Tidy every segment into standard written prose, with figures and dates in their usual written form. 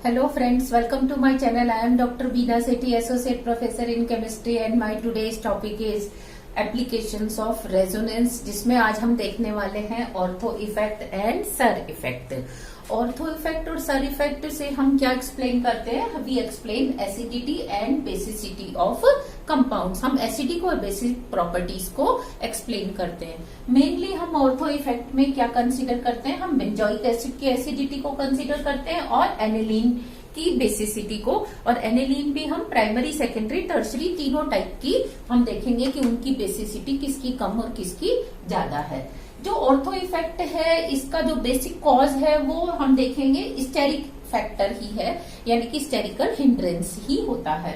Hello friends, welcome to my channel. I am Dr. Beena Sethi, Associate Professor in Chemistry and my today's topic is applications of resonance, जिसमें आज हम देखने वाले हैं ortho effect and SIR effect. Ortho effect और SIR effect से हम क्या एक्सप्लेन करते हैं? We explain acidity and basicity of compounds. हम एसिडिक और बेसिक प्रॉपर्टीज को एक्सप्लेन करते हैं। मेनली हम ऑर्थो इफेक्ट में क्या कंसीडर करते हैं? हम बेंजोइक एसिड की एसिडिटी को कंसीडर करते हैं और एनिलीन की बेसिसिटी को। और एनिलीन भी हम प्राइमरी, सेकेंडरी, टर्सरी तीनों टाइप की हम देखेंगे कि उनकी बेसिसिटी किसकी कम और किसकी ज्यादा है। जो ऑर्थो इफेक्ट है, इसका जो बेसिक कॉज है वो हम देखेंगे स्टेरिक फैक्टर ही है, यानी कि स्टेरिकल हिंड्रेंस ही होता है।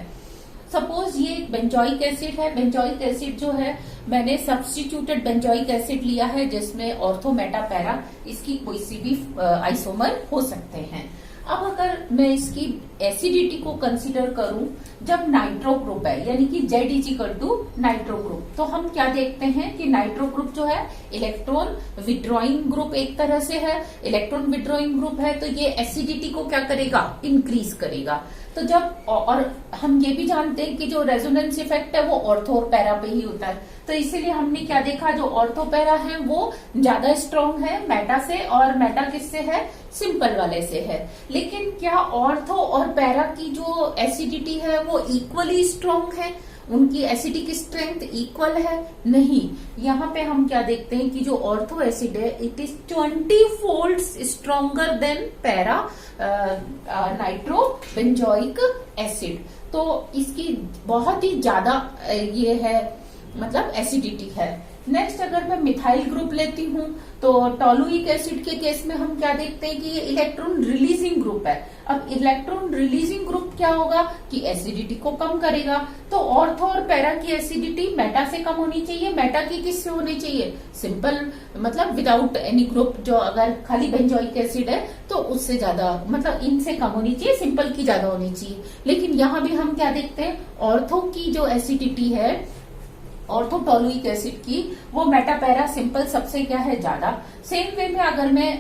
सपोज ये एक बेंजोइक एसिड है। बेंजोइक एसिड जो है, मैंने सब्स्टिट्यूटेड बेंजोइक एसिड लिया है जिसमें ऑर्थो, मेटा, पैरा इसकी कोई सी भी आइसोमर हो सकते हैं। अब अगर मैं इसकी एसिडिटी को कंसीडर करूं जब नाइट्रो ग्रुप है, यानी कि Z is equal to nitro group, तो हम क्या देखते हैं कि नाइट्रो ग्रुप जो है इलेक्ट्रॉन विड्रॉइंग ग्रुप एक तरह से है। इलेक्ट्रॉन विड्रॉइंग ग्रुप है तो ये एसिडिटी को क्या करेगा? इंक्रीज करेगा। तो जब, और हम ये भी जानते हैं कि जो रेजोनेंस इफेक्ट है वो ऑर्थो और पैरा पे ही होता है, तो इसीलिए हमने क्या देखा, जो ऑर्थो पैरा है वो ज्यादा स्ट्रॉन्ग है मेटा से, और मेटा किससे है? सिंपल वाले से है। लेकिन क्या ऑर्थो और पैरा की जो एसिडिटी है वो इक्वली स्ट्रॉन्ग है? उनकी एसिडिक स्ट्रेंथ इक्वल है? नहीं। यहाँ पे हम क्या देखते हैं कि जो ऑर्थो एसिड है it is 20 folds stronger than para nitro benzoic acid. तो इसकी बहुत ही ज्यादा ये है, मतलब एसिडिटी है। नेक्स्ट अगर मैं मिथाइल ग्रुप लेती हूँ तो टोलुइक एसिड के केस में हम क्या देखते हैं कि ये इलेक्ट्रॉन रिलीजिंग ग्रुप है। अब इलेक्ट्रॉन रिलीजिंग ग्रुप क्या होगा कि एसिडिटी को कम करेगा। तो ऑर्थो और पैरा की एसिडिटी मेटा से कम होनी चाहिए। मेटा की किससे होनी चाहिए? सिंपल, मतलब विदाउट एनी ग्रुप, जो अगर खाली बेंजोइक एसिड है तो उससे ज्यादा, मतलब इनसे कम होनी चाहिए, सिंपल की ज्यादा होनी चाहिए। लेकिन यहाँ भी हम क्या देखते हैं, ऑर्थो की जो एसिडिटी है ऑर्थो टोलुइक एसिड की, वो मेटा, पैरा, सिंपल सबसे क्या है? ज्यादा। सेम वे में अगर मैं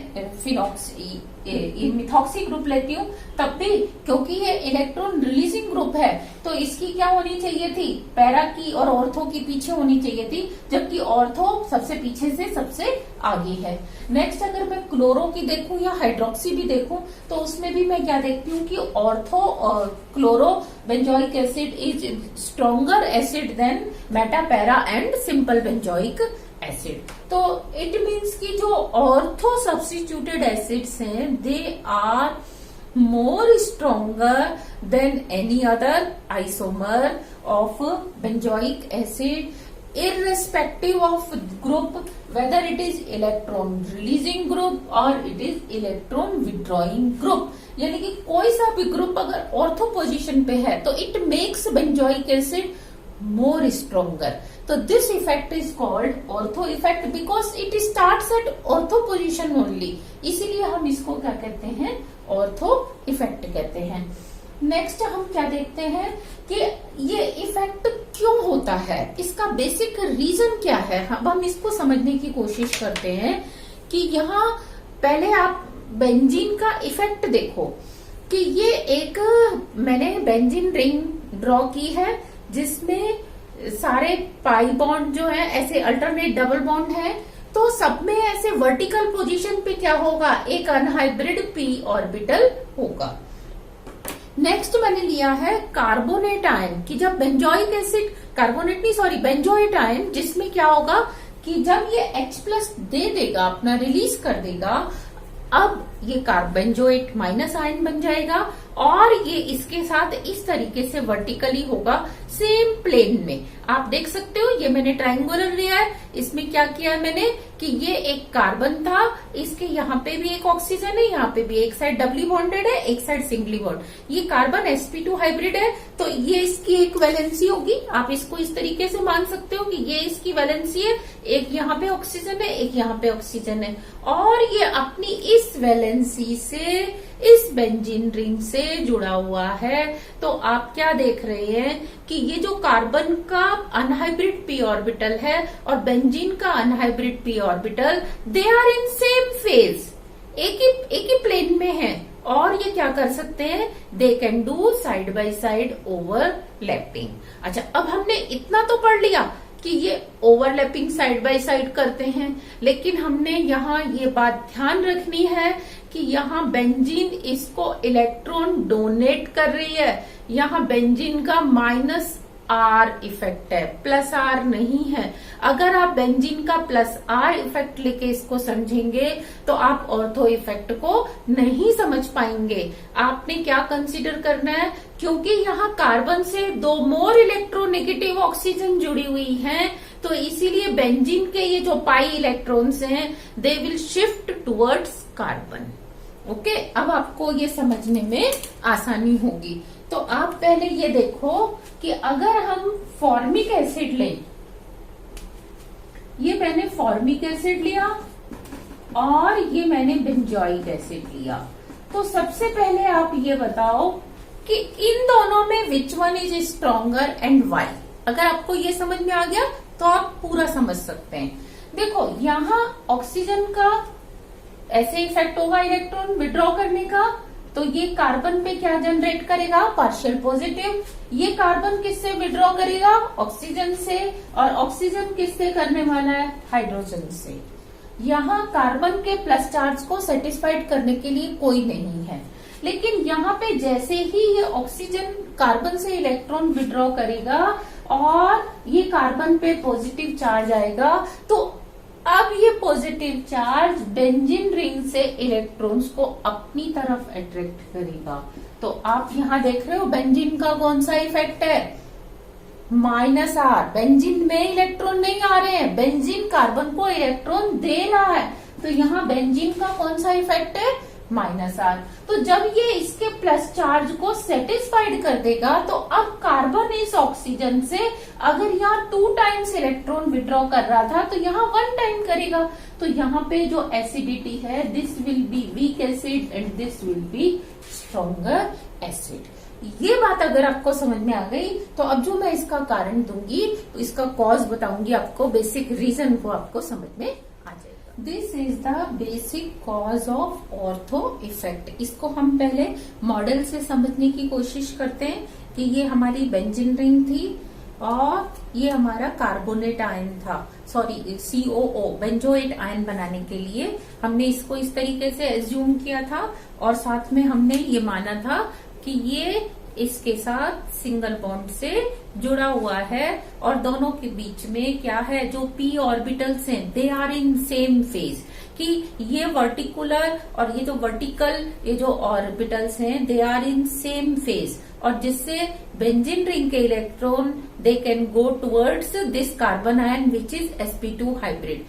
मिथॉक्सी ग्रुप लेती हूँ तब भी, क्योंकि ये इलेक्ट्रॉन रिलीजिंग ग्रुप है तो इसकी क्या होनी चाहिए थी? पैरा की और ऑर्थो की पीछे होनी चाहिए थी, जबकि ऑर्थो सबसे पीछे से सबसे आगे है। नेक्स्ट अगर मैं क्लोरो की देखूं या हाइड्रोक्सी भी देखूं तो उसमें भी मैं क्या देखती हूँ कि ऑर्थो और chloro benzoic acid is stronger acid than meta, para and simple benzoic acid. तो इट मीन्स कि जो ऑर्थो सब्स्टिट्यूटेड एसिड्स हैं they are more stronger than any other isomer of benzoic acid irrespective of group, whether it is electron releasing group or it is electron withdrawing group। यानी कि कोई सा भी group अगर ortho position पे है तो it makes benzoic acid more stronger. तो this effect is called ortho effect because it starts at ortho position only. इसीलिए हम इसको क्या कहते हैं? ऑर्थो इफेक्ट कहते हैं। नेक्स्ट हम क्या देखते हैं कि ये इफेक्ट क्यों होता है, इसका बेसिक रीजन क्या है। अब हम इसको समझने की कोशिश करते हैं कि यहाँ पहले आप बेंजीन का इफेक्ट देखो कि ये एक, मैंने बेंजीन रिंग ड्रॉ की है जिसमें सारे पाई बॉन्ड जो है ऐसे अल्टरनेट डबल बॉन्ड है, तो सब में ऐसे वर्टिकल पोजीशन पे क्या होगा? एक अनहाइब्रिड पी ऑर्बिटल होगा। नेक्स्ट मैंने लिया है कार्बोनेट आयन कि जब बेंजोइक एसिड, कार्बोनेट नहीं सॉरी बेंजोएट आयन, जिसमें क्या होगा कि जब ये H+ दे देगा, अपना रिलीज कर देगा, अब ये बेंजोएट माइनस आयन बन जाएगा और ये इसके साथ इस तरीके से वर्टिकली होगा सेम प्लेन में। आप देख सकते हो ये मैंने ट्रायंगुलर लिया है, इसमें क्या किया है मैंने कि ये एक कार्बन था, इसके यहाँ पे भी एक ऑक्सीजन है, यहाँ पे भी एक साइड डबली बॉन्डेड है, एक साइड सिंगली बॉन्ड। ये कार्बन sp2 हाइब्रिड है तो ये इसकी एक वैलेंसी होगी। आप इसको इस तरीके से मान सकते हो कि ये इसकी वैलेंसी है, एक यहाँ पे ऑक्सीजन है, एक यहाँ पे ऑक्सीजन है, और ये अपनी इस वैलेंसी से इस बेंजीन रिंग से जुड़ा हुआ है। तो आप क्या देख रहे हैं कि ये जो कार्बन का अनहाइब्रिड पी ऑर्बिटल है और बेंजीन का unhybrid p orbital, they are in same phase, एक ही प्लेन में है, और ये क्या कर सकते हैं, they can do side by side overlapping. अच्छा, अब हमने इतना तो पढ़ लिया कि ये ओवरलैपिंग साइड बाय साइड करते हैं, लेकिन हमने यहाँ ये बात ध्यान रखनी है कि यहाँ बेंजीन इसको इलेक्ट्रॉन डोनेट कर रही है। यहाँ बेंजीन का -R इफेक्ट है, +R नहीं है। अगर आप बेंजीन का +R इफेक्ट लेके इसको समझेंगे तो आप ऑर्थो इफेक्ट को नहीं समझ पाएंगे। आपने क्या कंसीडर करना है, क्योंकि यहाँ कार्बन से 2 मोर इलेक्ट्रोनेगेटिव ऑक्सीजन जुड़ी हुई हैं, तो इसीलिए बेंजीन के ये जो पाई इलेक्ट्रॉन्स हैं they will shift towards carbon. Okay, अब आपको ये समझने में आसानी होगी। तो आप पहले ये देखो कि अगर हम फॉर्मिक एसिड लें, ये मैंने फॉर्मिक एसिड लिया और ये मैंने बेंजोइक एसिड लिया, तो सबसे पहले आप ये बताओ कि इन दोनों में which one is stronger and why. अगर आपको ये समझ में आ गया तो आप पूरा समझ सकते हैं। देखो, यहाँ ऑक्सीजन का ऐसे इफेक्ट होगा इलेक्ट्रॉन विड्रॉ करने का, तो ये कार्बन पे क्या जनरेट करेगा, पार्शियल पॉजिटिव। ये कार्बन किससे विड्रॉ करेगा, ऑक्सीजन से, और ऑक्सीजन किससे करने वाला है, हाइड्रोजन से। यहाँ कार्बन के प्लस चार्ज को सेटिस्फाइड करने के लिए कोई नहीं है, लेकिन यहाँ पे जैसे ही ये ऑक्सीजन कार्बन से इलेक्ट्रॉन विड्रॉ करेगा और ये कार्बन पे पॉजिटिव चार्ज आएगा, तो अब ये पॉजिटिव चार्ज बेंजीन रिंग से इलेक्ट्रॉन्स को अपनी तरफ अट्रैक्ट करेगा। तो आप यहाँ देख रहे हो बेंजीन का कौन सा इफेक्ट है, -R। बेंजीन में इलेक्ट्रॉन नहीं आ रहे हैं, बेंजीन कार्बन को इलेक्ट्रॉन दे रहा है, तो यहाँ बेंजीन का कौन सा इफेक्ट है, -R। तो जब ये इसके प्लस चार्ज को सेटिस्फाइड कर देगा, तो अब कार्बन इस ऑक्सीजन से अगर यहाँ 2 टाइम्स इलेक्ट्रॉन विड्रॉ कर रहा था तो यहाँ 1 टाइम करेगा। तो यहाँ पे जो एसिडिटी है, this will be weak acid and this will be stronger acid. ये बात अगर आपको समझ में आ गई तो अब जो मैं इसका कारण दूंगी, तो इसका कॉज बताऊंगी आपको, बेसिक रीजन को आपको समझ में आ जाएगा। This is the basic cause of ortho effect. इसको हम पहले मॉडल से समझने की कोशिश करते हैं कि ये हमारी बेंजीन रिंग थी और ये हमारा कार्बोनेट आयन था, सॉरी COO, बेंजोएट आयन बनाने के लिए हमने इसको इस तरीके से एज्यूम किया था, और साथ में हमने ये माना था कि ये इसके साथ सिंगल बॉन्ड से जुड़ा हुआ है और दोनों के बीच में क्या है, जो p ऑर्बिटल्स हैं they are in same phase, कि ये वर्टिकुलर और ये जो वर्टिकल ये जो ऑर्बिटल्स हैं they are in same phase, और जिससे बेंजीन रिंग के electron they can go towards this carbon ion which is sp2 hybrid.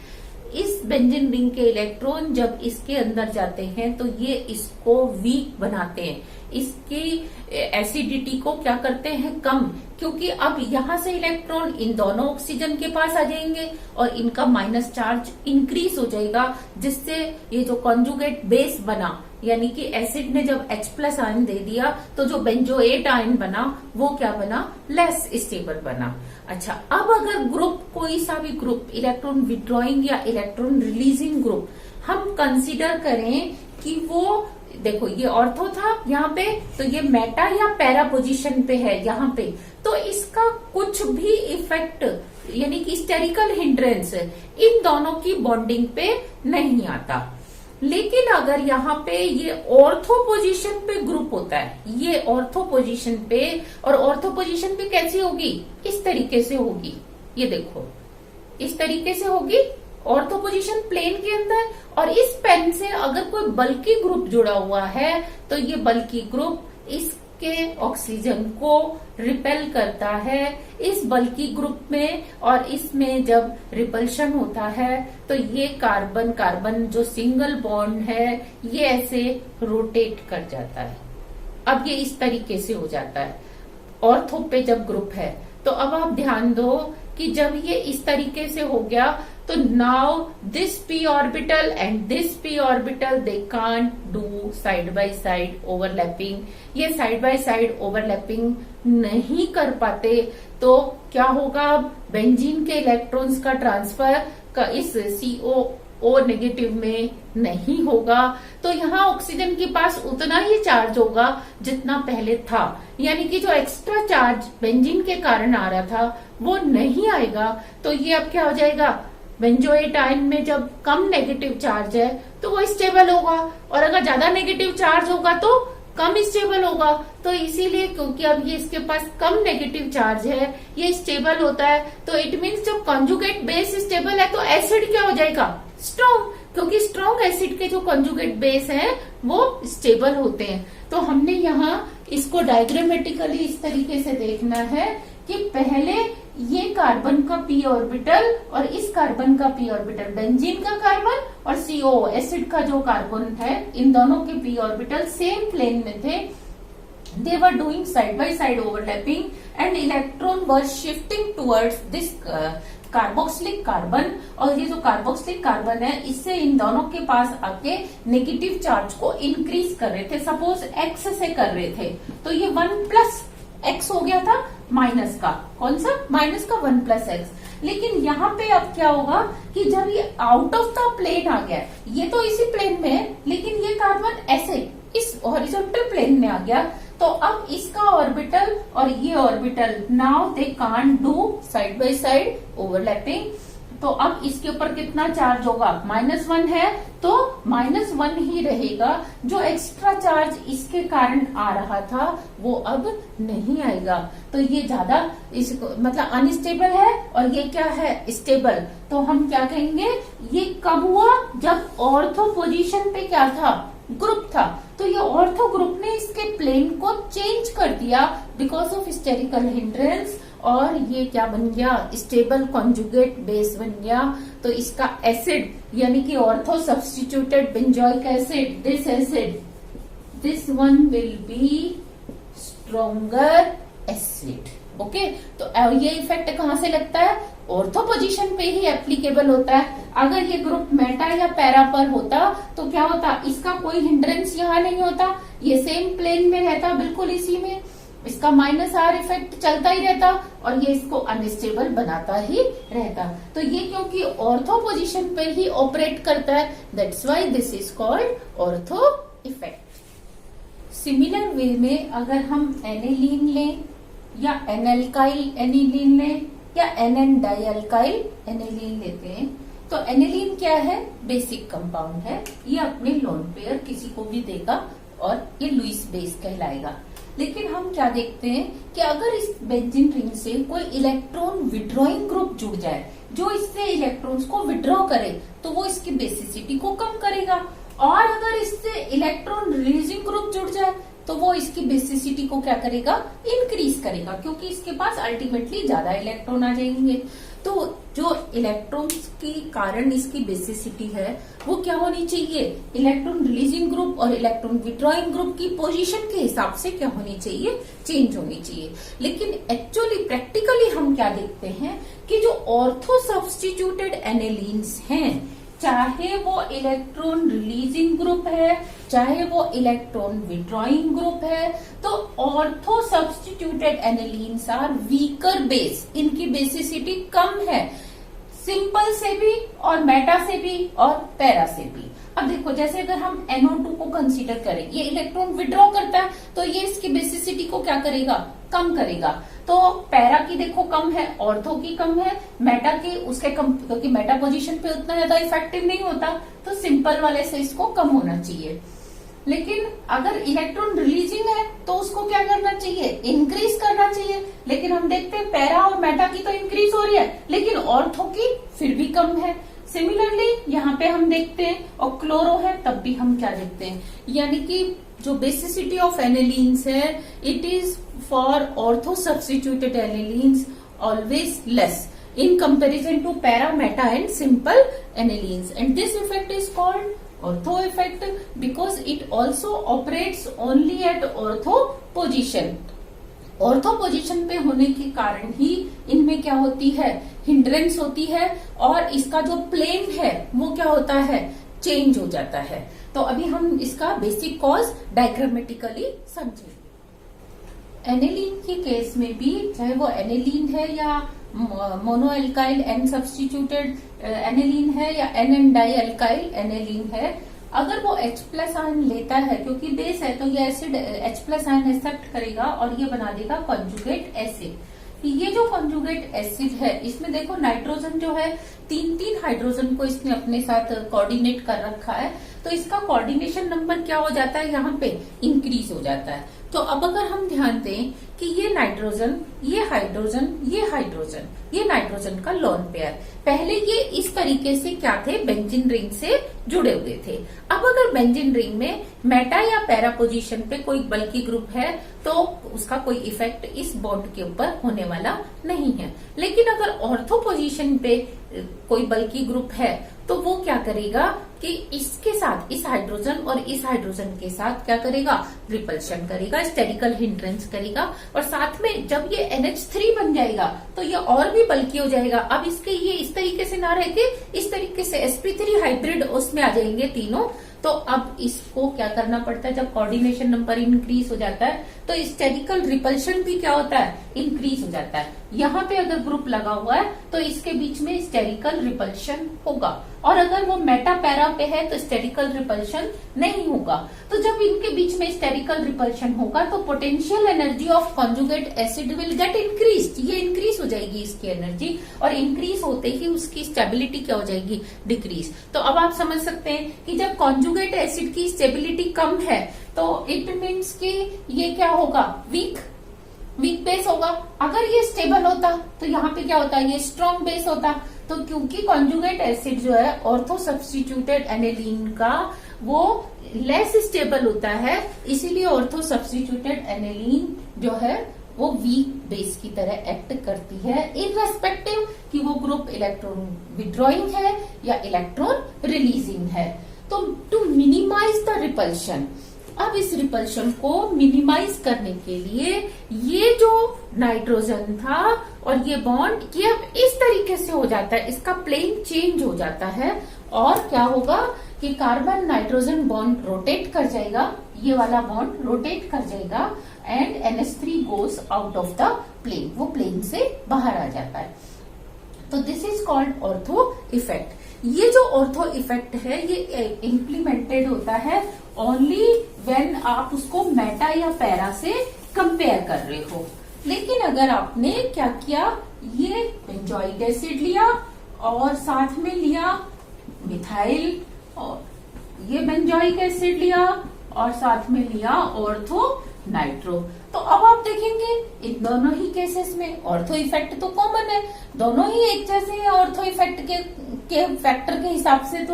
इस बेंजीन रिंग के इलेक्ट्रॉन जब इसके अंदर जाते हैं तो ये इसको वीक बनाते हैं, इसकी एसिडिटी को क्या करते हैं, कम, क्योंकि अब यहाँ से इलेक्ट्रॉन इन दोनों ऑक्सीजन के पास आ जाएंगे और इनका माइनस चार्ज इंक्रीज हो जाएगा, जिससे ये जो कॉन्जुगेट बेस बना, यानी कि एसिड ने जब H+ आयन दे दिया तो जो बेंजोएट आयन बना वो क्या बना, लेस स्टेबल बना। अच्छा, अब अगर ग्रुप, कोई सा भी ग्रुप, इलेक्ट्रॉन विड्रॉइंग या इलेक्ट्रॉन रिलीजिंग ग्रुप हम कंसीडर करें कि वो, देखो ये ऑर्थो था यहाँ पे, तो ये मेटा या पैरा पोजीशन पे है यहाँ पे, तो इसका कुछ भी इफेक्ट यानी कि स्टेरिकल हिंड्रेंस इन दोनों की बॉन्डिंग पे नहीं आता। लेकिन अगर यहाँ पे ये ऑर्थो पोजीशन पे ग्रुप होता है, ये ऑर्थो पोजीशन पे, और ऑर्थो पोजीशन पे कैसी होगी, इस तरीके से होगी, ये देखो इस तरीके से होगी ऑर्थो पोजीशन प्लेन के अंदर, और इस पेन से अगर कोई बल्की ग्रुप जुड़ा हुआ है तो ये बल्की ग्रुप इसके ऑक्सीजन को रिपेल करता है इस बल्की ग्रुप में, और इसमें जब रिपल्शन होता है तो ये कार्बन कार्बन जो सिंगल बॉन्ड है ये ऐसे रोटेट कर जाता है। अब ये इस तरीके से हो जाता है ऑर्थो पे जब ग्रुप है। तो अब आप ध्यान दो कि जब ये इस तरीके से हो गया तो now this p orbital and this p orbital they can't do side by side overlapping, ये साइड बाय साइड ओवरलैपिंग नहीं कर पाते, तो क्या होगा, बेंजीन के इलेक्ट्रॉन्स का ट्रांसफर का इस CO O नेगेटिव में नहीं होगा, तो यहाँ ऑक्सीजन के पास उतना ही चार्ज होगा जितना पहले था, यानी कि जो एक्स्ट्रा चार्ज बेंजीन के कारण आ रहा था वो नहीं आएगा। तो ये अब क्या हो जाएगा, बेंजोएट आयन में जब कम नेगेटिव चार्ज है तो वो स्टेबल होगा, और अगर ज्यादा नेगेटिव चार्ज होगा तो कम स्टेबल होगा। तो इसीलिए क्योंकि अब ये इसके पास कम नेगेटिव चार्ज है, ये स्टेबल होता है, तो इट मीन्स जब कॉन्जुगेट बेस स्टेबल है तो एसिड क्या हो जाएगा, स्ट्रॉन्ग, क्योंकि स्ट्रॉन्ग एसिड के जो कॉन्जुगेट बेस हैं वो स्टेबल होते हैं। तो हमने यहाँ इसको डायग्रामेटिकली इस तरीके से देखना है कि पहले ये कार्बन का p ऑर्बिटल और इस कार्बन का p ऑर्बिटल, बेंजीन का कार्बन और CO एसिड का जो कार्बन है, इन दोनों के p ऑर्बिटल सेम प्लेन में थे। They were doing side by side overlapping and electron were shifting towards this carboxylic carbon, और ये जो कार्बोक्सिलिक कार्बन है इससे इन दोनों के पास आके नेगेटिव चार्ज को इंक्रीज कर रहे थे। सपोज x से कर रहे थे तो ये 1 प्लस x हो गया था माइनस का, कौन सा, माइनस का 1 प्लस एक्स। लेकिन यहाँ पे अब क्या होगा कि जब ये आउट ऑफ द प्लेन आ गया, ये तो इसी प्लेन में है लेकिन ये कार्बन ऐसे इस हॉरिजॉन्टल प्लेन में आ गया, तो अब इसका ऑर्बिटल और ये orbital now they can't do side by side overlapping. तो अब इसके ऊपर कितना चार्ज होगा, -1 है तो -1 ही रहेगा। जो एक्स्ट्रा चार्ज इसके कारण आ रहा था वो अब नहीं आएगा। तो ये ज्यादा मतलब अनस्टेबल है और ये क्या है, स्टेबल। तो हम क्या कहेंगे, ये कब हुआ, जब ऑर्थो पोजीशन पे क्या था, ग्रुप था। तो ये ऑर्थो ग्रुप ने इसके प्लेन को चेंज कर दिया बिकॉज ऑफ स्टेरिकल हिंड्रेंस, और ये क्या बन गया, स्टेबल कॉन्जुगेट बेस बन गया। तो इसका एसिड यानी कि ortho substituted benzoic acid, this acid, this one will be stronger acid. Okay, तो ये इफेक्ट कहाँ से लगता है, ऑर्थो पोजीशन पे ही एप्लीकेबल होता है। अगर ये ग्रुप मेटा या पैरा पर होता तो क्या होता, इसका कोई हिंड्रेंस यहाँ नहीं होता, ये सेम प्लेन में रहता, बिल्कुल इसी में, इसका -R इफेक्ट चलता ही रहता और ये इसको अनस्टेबल बनाता ही रहता। तो ये क्योंकि ऑर्थो पोजीशन पे ही ऑपरेट करता है, that's why this is called ortho effect. Similar way में अगर हम एनिलीन लें या एनाल्काइल एनिलीन लें या एनएन डाइअल्काइल एनिलीन लेते हैं, तो एनिलीन क्या है, बेसिक कंपाउंड है, ये अपने लोन पेयर किसी को भी देगा और ये लुईस बेस कहलाएगा। लेकिन हम क्या देखते हैं कि अगर इस बेंजीन रिंग से कोई इलेक्ट्रॉन विड्रॉइंग ग्रुप जुड़ जाए जो इससे इलेक्ट्रॉन्स को विड्रॉ करे, तो वो इसकी बेसिसिटी को कम करेगा, और अगर इससे इलेक्ट्रॉन रिलीजिंग ग्रुप जुड़ जाए तो वो इसकी बेसिसिटी को क्या करेगा, इंक्रीज करेगा, क्योंकि इसके पास अल्टीमेटली ज्यादा इलेक्ट्रॉन आ जाएंगे। तो जो इलेक्ट्रॉन्स के कारण इसकी बेसिसिटी है वो क्या होनी चाहिए, इलेक्ट्रॉन रिलीजिंग ग्रुप और इलेक्ट्रॉन विड्रॉइंग ग्रुप की पोजीशन के हिसाब से क्या होनी चाहिए, चेंज होनी चाहिए। लेकिन एक्चुअली प्रैक्टिकली हम क्या देखते हैं कि जो ऑर्थो सब्स्टिट्यूटेड एनिलीन्स हैं, चाहे वो इलेक्ट्रॉन रिलीजिंग ग्रुप है चाहे वो इलेक्ट्रॉन विड्रॉइंग ग्रुप है, तो ortho substituted anilines are weaker base, इनकी बेसिसिटी कम है, सिंपल से भी और मेटा से भी और पैरा से भी। अब देखो, जैसे अगर हम NO2 को कंसीडर करें, ये इलेक्ट्रॉन विड्रॉ करता है तो ये इसकी बेसिसिटी को क्या करेगा, कम करेगा। तो पैरा की देखो कम है, ऑर्थो की कम है, मेटा की उसके कम, क्योंकि मेटा पोजीशन पे उतना ज्यादा इफेक्टिव नहीं होता, तो सिंपल वाले से इसको कम होना चाहिए। लेकिन अगर इलेक्ट्रॉन रिलीजिंग है तो उसको क्या करना चाहिए, इंक्रीज करना चाहिए। लेकिन हम देखते हैं पैरा और मेटा की तो इंक्रीज हो रही है, लेकिन ऑर्थो की फिर भी कम है। सिमिलरली यहाँ पे हम देखते हैं, और क्लोरो है तब भी हम क्या देखते हैं, यानी कि जो बेसिसिटी ऑफ एनिलीन्स है, it is for ortho substituted anilines always less in comparison to para, meta and simple anilines, and this effect is called ortho effect because it also operates only at ortho position. Ortho position पे होने के कारण ही इनमें क्या होती है, hindrance होती है, और इसका जो प्लेन है वो क्या होता है, चेंज हो जाता है। तो अभी हम इसका बेसिक कॉज डायग्रामेटिकली समझेंगे। एनिलीन के केस में भी, चाहे वो एनिलीन है या मोनो अल्काइल एन सब्स्टिट्यूटेड एनेलीन है या एन डाई अल्काइल एनेलीन है, अगर वो H प्लस आयन लेता है, क्योंकि बेस है तो ये acid H plus ion accept करेगा और ये बना देगा कॉन्जुगेट एसिड। ये जो कॉन्जुगेट एसिड है इसमें देखो नाइट्रोजन जो है तीन हाइड्रोजन को इसने अपने साथ कोऑर्डिनेट कर रखा है, तो इसका कोऑर्डिनेशन नंबर क्या हो जाता है, यहाँ पे इंक्रीज हो जाता है। तो अब अगर हम ध्यान दें कि ये नाइट्रोजन, ये हाइड्रोजन, ये हाइड्रोजन, ये नाइट्रोजन का लोन पेयर, पहले ये इस तरीके से क्या थे, बेंजीन रिंग से जुड़े हुए थे। अब अगर बेंजीन रिंग में मेटा या पैरा पोजीशन पे कोई बल्की ग्रुप है तो उसका कोई इफेक्ट इस बॉन्ड के ऊपर होने वाला नहीं है। लेकिन अगर ऑर्थो पोजीशन पे कोई बल्की ग्रुप है तो वो क्या करेगा कि इसके साथ, इस हाइड्रोजन और इस हाइड्रोजन के साथ क्या करेगा, रिपल्शन करेगा, स्टेरिकल हिंड्रेंस करेगा, और साथ में जब ये NH3 बन जाएगा तो ये और भी बल्की हो जाएगा। अब इसके ये इस तरीके से ना रह के इस तरीके से sp3 हाइब्रिड उसमें आ जाएंगे तीनों। तो अब इसको क्या करना पड़ता है, जब कोऑर्डिनेशन नंबर इंक्रीज हो जाता है तो स्टेरिकल रिपल्शन भी क्या होता है, इंक्रीज हो जाता है। यहाँ पे अगर ग्रुप लगा हुआ है तो इसके बीच में स्टेरिकल रिपल्शन होगा, और अगर वो मेटा पैरा पे है तो स्टेरिकल रिपल्शन नहीं होगा। तो जब इनके बीच में स्टेरिकल रिपल्शन होगा तो potential energy of conjugate acid will get increase, ये इंक्रीज हो जाएगी इसकी एनर्जी, और इंक्रीज होते ही उसकी स्टेबिलिटी क्या हो जाएगी, डिक्रीज। तो अब आप समझ सकते हैं कि जब कॉन्जुगेट एसिड की स्टेबिलिटी कम है तो इट मीन्स कि ये क्या होगा, वीक बेस होगा। अगर ये स्टेबल होता तो यहाँ पे क्या होता, ये स्ट्रॉन्ग बेस होता। तो क्योंकि कॉन्जुगेट एसिड जो है ऑर्थो सब्स्टिट्यूटेड एनेलीन का वो लेस स्टेबल होता है, इसीलिए ऑर्थो सब्स्टिट्यूटेड एनेलीन जो है वो वीक बेस की तरह एक्ट करती है, इररेस्पेक्टिव कि वो ग्रुप इलेक्ट्रॉन विड्रॉइंग है या इलेक्ट्रॉन रिलीजिंग है। तो टू मिनिमाइज द रिपल्शन, अब इस रिपल्शन को मिनिमाइज करने के लिए ये जो नाइट्रोजन था और ये बॉन्ड, ये अब इस तरीके से हो जाता है, इसका प्लेन चेंज हो जाता है, और क्या होगा कि कार्बन नाइट्रोजन बॉन्ड रोटेट कर जाएगा, ये वाला बॉन्ड रोटेट कर जाएगा, and NH3 goes out of the plane, वो प्लेन से बाहर आ जाता है। तो this is called ortho effect. ये जो ऑर्थो इफेक्ट है ये इम्प्लीमेंटेड होता है ओनली व्हेन आप उसको मेटा या पैरा से कंपेयर कर रहे हो। लेकिन अगर आपने क्या किया, ये बेंजोइक एसिड लिया और साथ में लिया मिथाइल, और ये बेंजोइक एसिड लिया और साथ में लिया ऑर्थो नाइट्रो, तो अब आप देखेंगे इन दोनों ही केसेस में ऑर्थो इफेक्ट तो कॉमन है, दोनों ही एक जैसे हैं ऑर्थो इफेक्ट के फैक्टर के हिसाब से।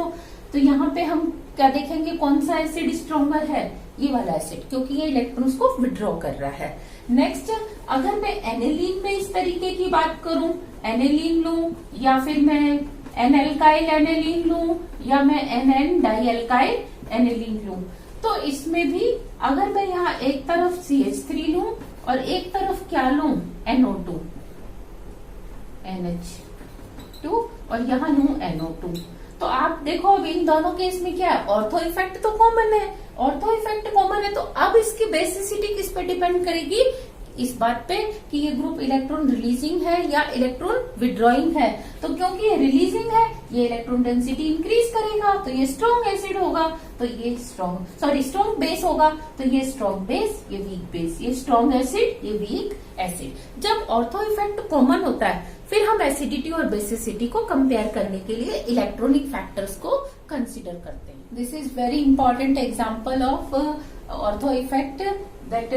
तो यहाँ पे हम क्या देखेंगे, कौन सा एसिड स्ट्रॉन्गर है, ये वाला एसिड, क्योंकि ये इलेक्ट्रॉन्स को विड्रॉ कर रहा है। नेक्स्ट, अगर मैं एनेलीन में इस तरीके की बात करूं, एनेलीन लूं या फिर मैं एन एल्काइल एनेलीन लूं या मैं एन डाई एल्काइल एनेलीन लूं, तो इसमें भी अगर मैं यहाँ एक तरफ CH3 लूं और एक तरफ क्या लूं, NO2 NH2 और यहाँ लूं NO2, तो आप देखो अब इन दोनों केस में क्या है, ऑर्थो इफेक्ट तो कॉमन है, ऑर्थो इफेक्ट कॉमन है, तो अब इसकी बेसिसिटी किस पे डिपेंड करेगी, इस बात पे कि ये ग्रुप इलेक्ट्रॉन रिलीजिंग है या इलेक्ट्रॉन विड्रॉइंग है। तो क्योंकि ये रिलीजिंग है, ये इलेक्ट्रॉन डेंसिटी इंक्रीज करेगा, तो ये स्ट्रॉन्ग एसिड होगा, तो ये स्ट्रॉन्ग बेस होगा, तो ये स्ट्रॉन्ग बेस, ये वीक बेस, ये स्ट्रॉन्ग एसिड, ये वीक एसिड। जब ऑर्थो इफेक्ट कॉमन होता है फिर हम एसिडिटी और बेसिसिटी को कंपेयर करने के लिए इलेक्ट्रॉनिक फैक्टर्स को कंसिडर करते हैं। This is very important example of ortho effect, that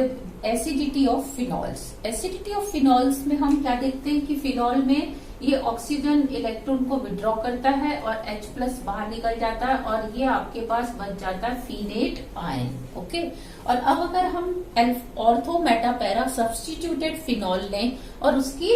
acidity of phenols. Acidity of phenols में हम क्या देखते हैं कि फिनॉल में ये ऑक्सीजन इलेक्ट्रॉन को विड्रॉ करता है और H+ बाहर निकल जाता है और ये आपके पास बच जाता है फिनेट आयन। ओके, और अब अगर हम ortho Meta para substituted phenol लें और उसकी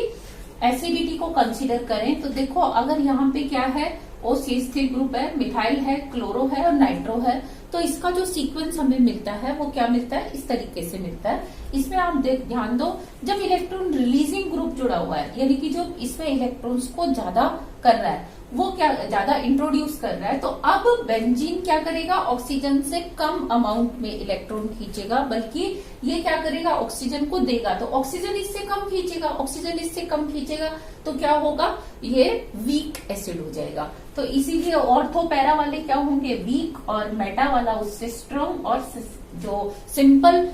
एसिडिटी को कंसीडर करें, तो देखो अगर यहाँ पे क्या है, OCH3 ग्रुप है, मिथाइल है, क्लोरो है और नाइट्रो है, तो इसका जो सीक्वेंस हमें मिलता है वो क्या मिलता है, इस तरीके से मिलता है। इसमें आप ध्यान दो, जब इलेक्ट्रॉन रिलीजिंग ग्रुप जुड़ा हुआ है, यानी कि जो इसमें इलेक्ट्रॉन्स को ज्यादा कर रहा है, वो क्या ज्यादा इंट्रोड्यूस कर रहा है, तो अब बेंजीन क्या करेगा, ऑक्सीजन से कम अमाउंट में इलेक्ट्रॉन खींचेगा, बल्कि ये क्या करेगा, ऑक्सीजन को देगा। तो ऑक्सीजन इससे कम खींचेगा, ऑक्सीजन इससे कम खींचेगा, तो क्या होगा, ये वीक एसिड हो जाएगा। तो इसीलिए ऑर्थो पैरा वाले क्या होंगे, वीक, और मेटा वाला उससे स्ट्रॉन्ग, और जो सिंपल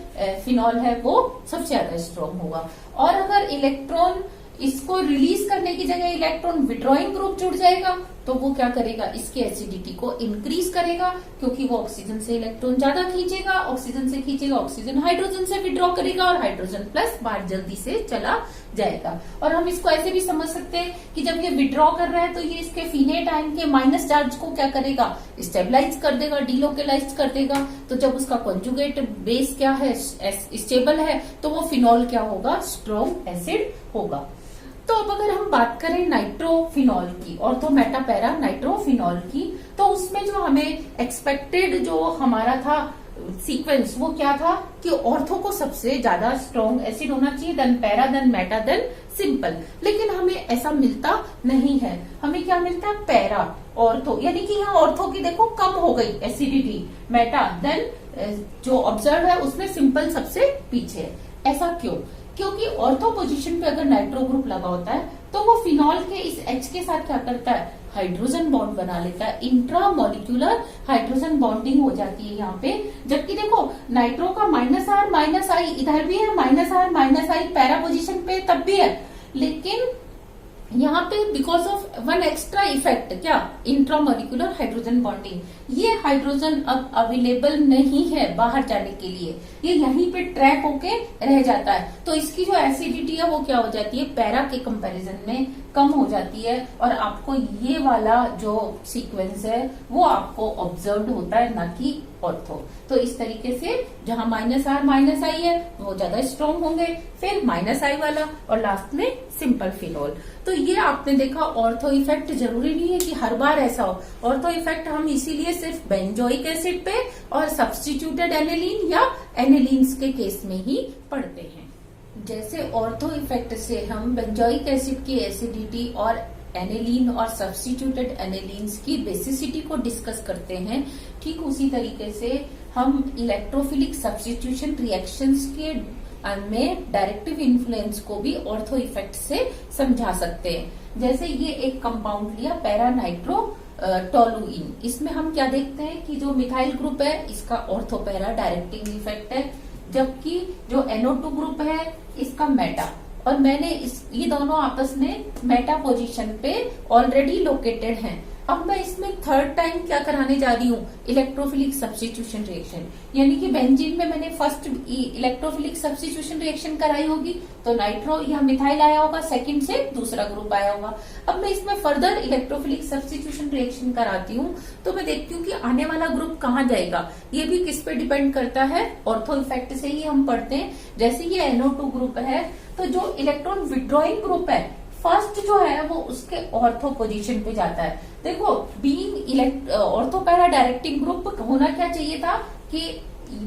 फिनॉल है वो सबसे ज्यादा स्ट्रॉन्ग होगा। और अगर इलेक्ट्रॉन इसको रिलीज करने की जगह इलेक्ट्रॉन विड्रॉइंग ग्रुप जुड़ जाएगा, तो वो क्या करेगा, इसकी एसिडिटी को इंक्रीज करेगा, क्योंकि वो ऑक्सीजन से इलेक्ट्रॉन ज्यादा खींचेगा, ऑक्सीजन से खींचेगा, ऑक्सीजन हाइड्रोजन से विड्रॉ करेगा, और हाइड्रोजन प्लस बाहर जल्दी से चला जाएगा। और हम इसको ऐसे भी समझ सकते हैं कि जब ये विड्रॉ कर रहा है, तो ये इसके फिनेट आयन के माइनस चार्ज को क्या करेगा, स्टेबलाइज कर देगा, डिलोकेलाइज कर देगा। तो जब उसका कॉन्जुगेट बेस क्या है, स्टेबल है, तो वो फिनॉल क्या होगा, स्ट्रॉन्ग एसिड होगा। तो अब अगर हम बात करें नाइट्रोफिनॉल की, ऑर्थो मेटा पैरा नाइट्रोफिनॉल की, तो उसमें जो हमें एक्सपेक्टेड जो हमारा था सीक्वेंस, वो क्या था कि ऑर्थो को सबसे ज्यादा स्ट्रॉन्ग एसिड होना चाहिए, than para, than meta, than simple. लेकिन हमें ऐसा मिलता नहीं है, हमें क्या मिलता है, पैरा ऑर्थो, यानी कि यहाँ ऑर्थो की देखो कम हो गई एसिडिटी, मेटा, देन जो ऑब्जर्व है उसमें सिंपल सबसे पीछे है। ऐसा क्यों, क्योंकि ऑर्थो पोजीशन पे अगर नाइट्रो ग्रुप लगा होता है, तो वो फिनॉल के इस H के साथ क्या करता है, हाइड्रोजन बॉन्ड बना लेता है, इंट्रा मॉलिक्यूलर हाइड्रोजन बॉन्डिंग हो जाती है यहाँ पे। जबकि देखो नाइट्रो का माइनस आई इधर भी है, माइनस आई पैरा पोजीशन पे तब भी है, लेकिन यहाँ पे because of one extra effect, क्या, इंट्रामोलिकुलर हाइड्रोजन बॉन्डिंग, ये हाइड्रोजन अब अवेलेबल नहीं है बाहर जाने के लिए, ये यहीं पे ट्रैप होके रह जाता है। तो इसकी जो एसिडिटी है वो क्या हो जाती है, पैरा के कंपैरिजन में कम हो जाती है, और आपको ये वाला जो सीक्वेंस है वो आपको ऑब्जर्व होता है, ना कि ऑर्थो। तो इस तरीके से जहां माइनस आई है वो ज्यादा स्ट्रॉन्ग होंगे, फिर माइनस आई वाला, और लास्ट में सिंपल फिनॉल। तो ये आपने देखा ऑर्थो इफेक्ट, जरूरी नहीं है कि हर बार ऐसा हो। ऑर्थो इफेक्ट हम इसीलिए सिर्फ बेंजोइक एसिड पे और सब्स्टिट्यूटेड एनिलीन या एनिलीन्स के केस में ही पढ़ते हैं। जैसे ऑर्थो इफेक्ट से हम बेंजोइक एसिड की एसिडिटी और एनिलीन और सब्स्टिट्यूटेड एनिलीन्स की बेसिसिटी को डिस्कस करते हैं, ठीक उसी तरीके से हम इलेक्ट्रोफिलिक सब्स्टिट्यूशन रिएक्शंस के में डायरेक्टिव इन्फ्लुएंस को भी ऑर्थो इफेक्ट से समझा सकते हैं। जैसे ये एक कंपाउंड लिया पैरा नाइट्रो टोलुइन, इसमें हम क्या देखते हैं कि जो मिथाइल ग्रुप है इसका ऑर्थो पैरा डायरेक्टिव इफेक्ट है, जबकि जो NO2 ग्रुप है इसका मेटा, और मैंने ये दोनों आपस में मेटा पोजीशन पे ऑलरेडी लोकेटेड हैं। अब मैं इसमें थर्ड टाइम क्या कराने जा रही हूँ, इलेक्ट्रोफिलिक सब्स्टिट्यूशन रिएक्शन, यानी कि बेंजीन में मैंने फर्स्ट इलेक्ट्रोफिलिक सब्स्टिट्यूशन रिएक्शन कराई होगी, तो नाइट्रो या मिथाइल आया होगा, सेकंड से दूसरा ग्रुप आया होगा। अब मैं इसमें फर्दर इलेक्ट्रोफिलिक सब्स्टिट्यूशन रिएक्शन कराती हूँ, तो मैं देखती हूँ कि आने वाला ग्रुप कहाँ जाएगा। ये भी किस पे डिपेंड करता है, ऑर्थो इफेक्ट से ही हम पढ़ते हैं। जैसे ये NO2 ग्रुप है, तो जो इलेक्ट्रॉन विड्रॉइंग ग्रुप है फर्स्ट जो है वो उसके ऑर्थो पोजीशन पे जाता है। देखो being ortho para directing group होना क्या चाहिए था कि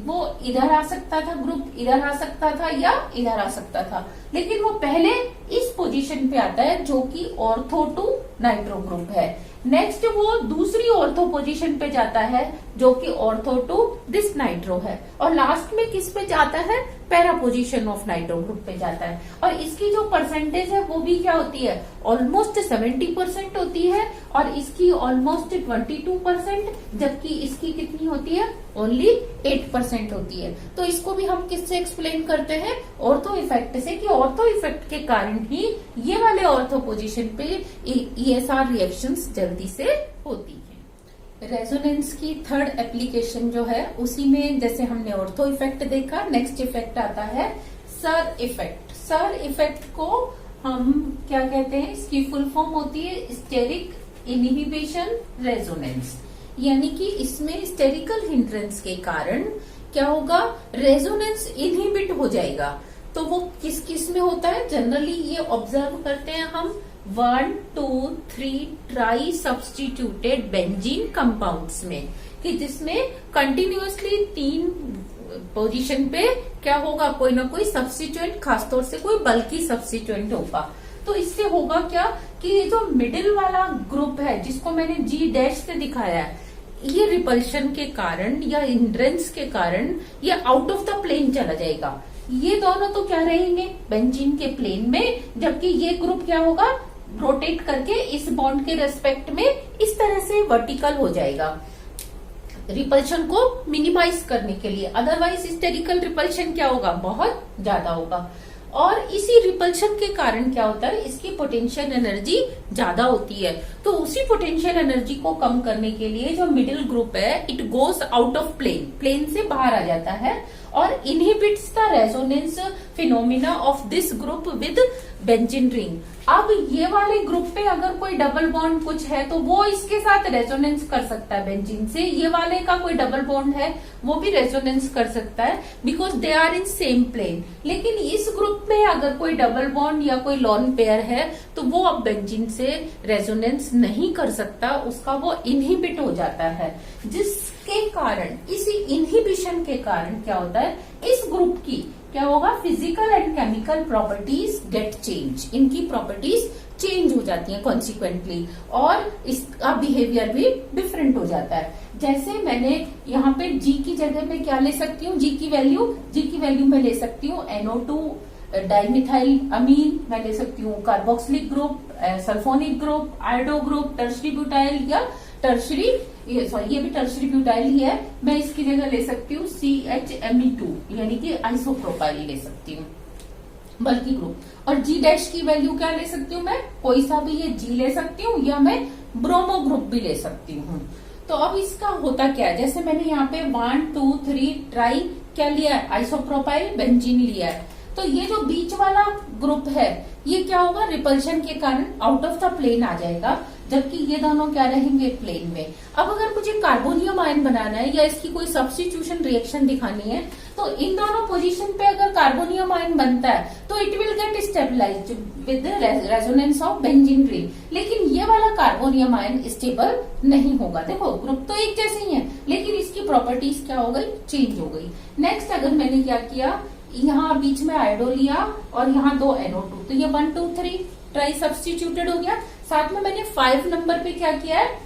वो इधर आ सकता था, ग्रुप इधर आ सकता था या इधर आ सकता था, लेकिन वो पहले इस पोजीशन पे आता है जो कि ऑर्थो टू नाइट्रो ग्रुप है। नेक्स्ट वो दूसरी ऑर्थो पोजीशन पे जाता है जो कि ऑर्थो टू दिस नाइट्रो है, और लास्ट में किस पे जाता है, para position of nitro group पे जाता है। और इसकी जो परसेंटेज है वो भी क्या होती है, ऑलमोस्ट 70% होती है, और इसकी ऑलमोस्ट 22%, जबकि इसकी कितनी होती है, ओनली 8% होती है। तो इसको भी हम किससे एक्सप्लेन करते हैं, ऑर्थो इफेक्ट से, कि ऑर्थो इफेक्ट के कारण ही ये वाले ऑर्थो पोजीशन पे ESR रिएक्शंस जल्दी से होती है। रेजोनेंस की थर्ड एप्लीकेशन जो है उसी में जैसे हमने ऑर्थो इफेक्ट देखा, नेक्स्ट इफेक्ट आता है सर इफेक्ट। सर इफेक्ट को हम क्या कहते हैं, इसकी फुल फॉर्म होती है स्टेरिक इनहिबिशन रेजोनेंस, यानी कि इसमें स्टेरिकल हिंड्रेंस के कारण क्या होगा, रेजोनेंस इनहिबिट हो जाएगा। तो वो किस किस में होता है, जनरली ये ऑब्जर्व करते हैं हम 1, 2, 3 ट्राई सब्स्टिट्यूटेड बेंजीन कंपाउंड्स में, कि जिसमें कंटिन्यूअसली 3 पोजीशन पे क्या होगा, कोई ना कोई सब्स्टिट्यूएंट, खासतौर से कोई बल्कि सब्स्टिट्यूएंट होगा। तो इससे होगा क्या कि ये जो मिडिल वाला ग्रुप है जिसको मैंने जी डैश से दिखाया है, ये रिपल्शन के कारण या हिंड्रेंस के कारण ये आउट ऑफ द प्लेन चला जाएगा। ये दोनों तो क्या रहेंगे, बेंजीन के प्लेन में, जबकि ये ग्रुप क्या होगा, रोटेट करके इस बॉन्ड के रेस्पेक्ट में इस तरह से वर्टिकल हो जाएगा, रिपल्शन को मिनिमाइज करने के लिए। अदरवाइज हिस्टेरिकल रिपल्शन क्या होगा, बहुत ज्यादा होगा। और इसी रिपल्शन के कारण क्या होता है, इसकी पोटेंशियल एनर्जी ज्यादा होती है। तो उसी पोटेंशियल एनर्जी को कम करने के लिए जो मिडिल ग्रुप है, it goes out of plane, plane से बाहर आ जाता है और inhibits the resonance phenomena of this group with benzene ring. अब ये वाले ग्रुप पे अगर कोई डबल बॉन्ड कुछ है तो वो इसके साथ रेजोनेंस कर सकता है बेंजीन से। ये वाले का कोई डबल बॉन्ड है वो भी रेजोनेंस कर सकता है, because they are in same plane. लेकिन इस ग्रुप में अगर कोई डबल बॉन्ड या कोई लॉन पेयर है तो वो अब बेंजीन से रेजोनेंस नहीं कर सकता, उसका वो इनहिबिट हो जाता है। जिसके कारण, इसी इनहिबिशन के कारण क्या होता है, इस ग्रुप की क्या होगा, physical and chemical properties get change, इनकी प्रॉपर्टीज चेंज हो जाती हैं कॉन्सिक्वेंटली, और इसका बिहेवियर भी डिफरेंट हो जाता है। जैसे मैंने यहाँ पे जी की जगह पे क्या ले सकती हूँ, जी की वैल्यू मैं ले सकती हूँ NO2 डाइमिथाइल अमीन, मैं ले सकती हूँ carboxylic group, sulphonic group, iodo group, tertiary butyl या टर्शरी, ये भी टर्शरी ब्यूटाइल ही है। मैं इसकी जगह ले सकती हूँ CHMe2 यानी कि आइसोप्रोपाइल ले सकती हूँ, बल्कि ग्रुप। और जी डैश की वैल्यू क्या ले सकती हूँ, मैं कोई सा भी ये जी ले सकती हूँ या मैं ब्रोमो ग्रुप भी ले सकती हूँ। तो अब इसका होता क्या है, जैसे मैंने यहाँ पे 1 2 3 ट्राई क्या लिया है, आइसोप्रोपाइल बेंजीन लिया है। तो ये जो बीच वाला ग्रुप है ये क्या होगा, रिपल्शन के कारण आउट ऑफ द प्लेन आ जाएगा, जबकि ये दोनों क्या रहेंगे, प्लेन में। अब अगर मुझे कार्बोनियम आयन बनाना है या इसकी कोई सब्स्टिट्यूशन रिएक्शन दिखानी है, तो इन दोनों पोजीशन पे अगर कार्बोनियम आयन बनता है तो it will get stabilised with resonance of benzene ring. लेकिन ये वाला कार्बोनियम आयन स्टेबल नहीं होगा। देखो ग्रुप तो एक जैसे ही है, लेकिन इसकी प्रॉपर्टीज क्या हो गई, चेंज हो गई। नेक्स्ट अगर मैंने क्या किया, यहाँ बीच में आयोडो लिया और यहाँ 2 NO2, तो ये 1 2 3 ट्राई सब्स्टिट्यूटेड हो गया। साथ में मैंने 5 नंबर पे क्या किया है,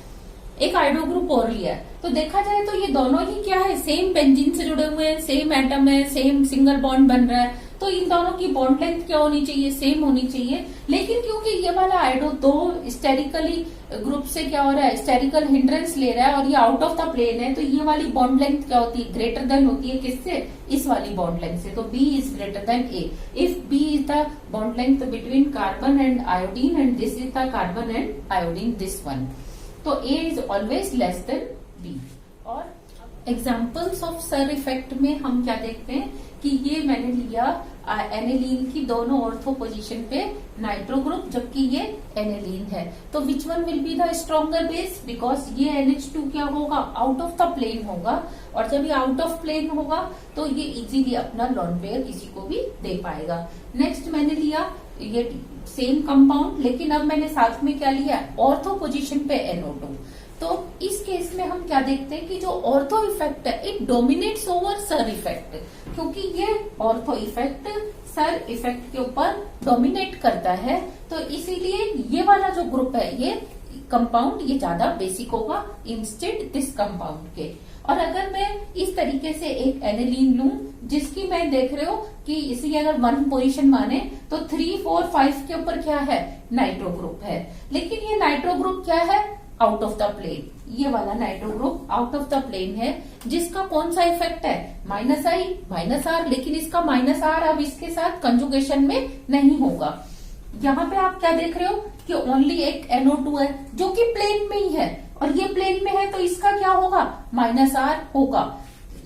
एक आयोडो ग्रुप और लिया है। तो देखा जाए तो ये दोनों ही क्या है, सेम बेंजीन से जुड़े हुए हैं, सेम एटम है, सेम सिंगल बॉन्ड बन रहा है। तो इन दोनों की बॉन्ड लेंथ क्या होनी चाहिए, सेम होनी चाहिए। लेकिन क्योंकि ये वाला आयोडो 2 स्टेरिकली ग्रुप से क्या हो रहा है, स्टेरिकल हिंड्रेंस ले रहा है और ये आउट ऑफ द प्लेन है, तो ये वाली बॉन्ड लेंथ क्या होती है, ग्रेटर देन होती है किससे, इस वाली बॉन्ड लेंथ से। तो B is greater than A if B is the bond length between carbon and iodine and this is the carbon and iodine, this one. तो A is always less than B। और examples of sir effect में हम क्या देखते हैं कि ये मैंने लिया एनेलीन की दोनों ऑर्थो पोजीशन पे नाइट्रो ग्रुप, जबकि ये एनेलीन है। तो which one will be the stronger base, because ये NH2 क्या होगा, आउट ऑफ द प्लेन होगा, और जब ये आउट ऑफ प्लेन होगा तो ये इजीली अपना लॉन पेयर किसी को भी दे पाएगा। नेक्स्ट मैंने लिया ये सेम कंपाउंड, लेकिन अब मैंने साथ में क्या लिया, ऑर्थो पोजीशन पे NO2। तो इस केस में हम क्या देखते हैं कि जो ऑर्थो इफेक्ट है it dominates over sir effect, क्योंकि ये ऑर्थो इफेक्ट सर इफेक्ट के ऊपर डोमिनेट करता है। तो इसीलिए ये वाला जो ग्रुप है, ये कंपाउंड ये ज्यादा बेसिक होगा इंस्टेड दिस कंपाउंड के। और अगर मैं इस तरीके से एक एनेलीन लूं जिसकी मैं देख रहे हो कि इसी अगर 1 पोजीशन माने तो 3 4 5 के ऊपर क्या है, नाइट्रो ग्रुप है। लेकिन ये नाइट्रो ग्रुप क्या है, आउट ऑफ द प्लेन। ये वाला nitro group out of the plane है, जिसका कौन सा इफेक्ट है, -I -R। लेकिन इसका -R अब इसके साथ कंजुगेशन में नहीं होगा। यहाँ पे आप क्या देख रहे हो कि ओनली एक NO2 है जो कि प्लेन में ही है, और ये प्लेन में है तो इसका क्या होगा, -R होगा।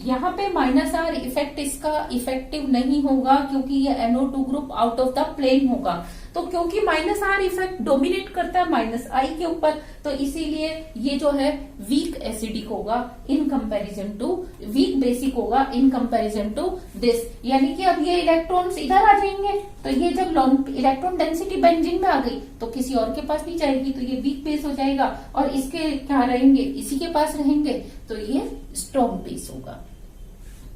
यहाँ पे -R इफेक्ट इसका इफेक्टिव नहीं होगा क्योंकि ये NO2 group out of the plane होगा। तो क्योंकि माइनस आर इफेक्ट डोमिनेट करता है माइनस आई के ऊपर, तो इसीलिए ये जो है वीक एसिडिक होगा in comparison to, weak basic होगा इन कंपैरिजन टू दिस। यानी कि अब ये इलेक्ट्रॉन्स इधर आ जाएंगे, तो ये जब इलेक्ट्रॉन डेंसिटी बेंजीन में आ गई तो किसी और के पास नहीं जाएगी, तो ये वीक बेस हो जाएगा, और इसके क्या रहेंगे, इसी के पास रहेंगे, तो ये स्ट्रॉन्ग बेस होगा।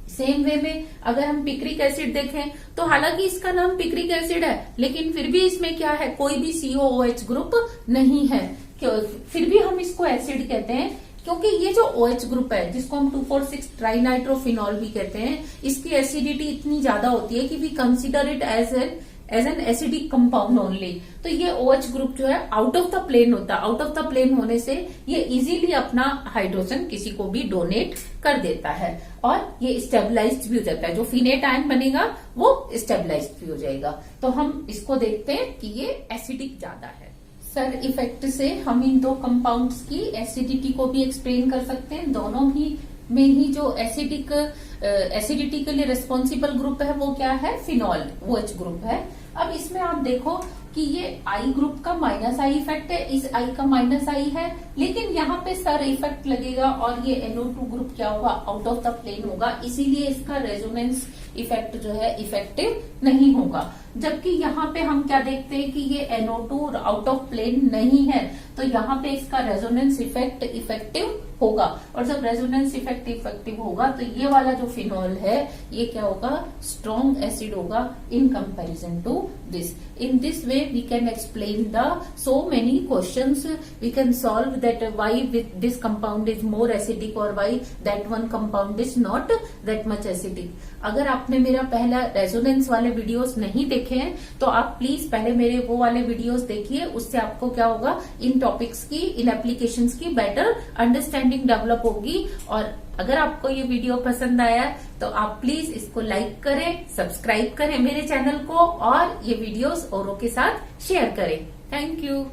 सेम वे में अगर हम पिक्रिक एसिड देखें तो हालांकि इसका नाम पिक्रिक एसिड है, लेकिन फिर भी इसमें क्या है, कोई भी COOH ग्रुप नहीं है, फिर भी हम इसको एसिड कहते हैं, क्योंकि ये जो OH ग्रुप है जिसको हम 2,4,6 ट्राइनाइट्रोफिनॉल भी कहते हैं, इसकी एसिडिटी इतनी ज्यादा होती है कि we consider it as an acidic compound only. तो ये OH ग्रुप जो है आउट ऑफ द प्लेन होता है, आउट ऑफ द प्लेन होने से ये इजीली अपना हाइड्रोजन किसी को भी डोनेट कर देता है, और ये स्टेबलाइज्ड भी हो जाता है, जो फिनेट आयन बनेगा वो स्टेबलाइज्ड भी हो जाएगा। तो हम इसको देखते हैं कि ये एसिडिक ज्यादा है। सर इफेक्ट से हम इन दो कंपाउंड्स की एसिडिटी को भी एक्सप्लेन कर सकते हैं। दोनों ही में ही जो एसिडिटी के लिए रिस्पॉन्सिबल ग्रुप है वो क्या है, फिनॉल OH ग्रुप है। अब इसमें आप देखो कि ये I ग्रुप का माइनस आई इफेक्ट है, इस I का माइनस आई है, लेकिन यहाँ पे सर इफेक्ट लगेगा और ये NO2 ग्रुप क्या होगा, आउट ऑफ द प्लेन होगा, इसीलिए इसका रेजोनेंस इफेक्ट जो है इफेक्टिव नहीं होगा। जबकि यहाँ पे हम क्या देखते हैं कि ये NO2 आउट ऑफ प्लेन नहीं है, तो यहाँ पे इसका रेजोनेंस इफेक्ट इफेक्टिव होगा, और जब रेजोनेंस इफेक्ट इफेक्टिव होगा तो ये वाला जो फिनॉल है ये क्या होगा, स्ट्रॉन्ग एसिड होगा in comparison to this. In this way we can explain the so many questions, we can solve that why with this compound is more acidic or why that one compound is not that much acidic। अगर आपने मेरा पहला resonance वाले videos नहीं देखे हैं तो आप प्लीज पहले मेरे वो वाले वीडियोस देखिए, उससे आपको क्या होगा, इन टॉपिक्स की, इन एप्लीकेशंस की बेटर अंडरस्टैंडिंग डेवलप होगी। और अगर आपको ये वीडियो पसंद आया तो आप प्लीज इसको लाइक करें, सब्सक्राइब करें मेरे चैनल को, और ये वीडियोस औरों के साथ शेयर करें। Thank you.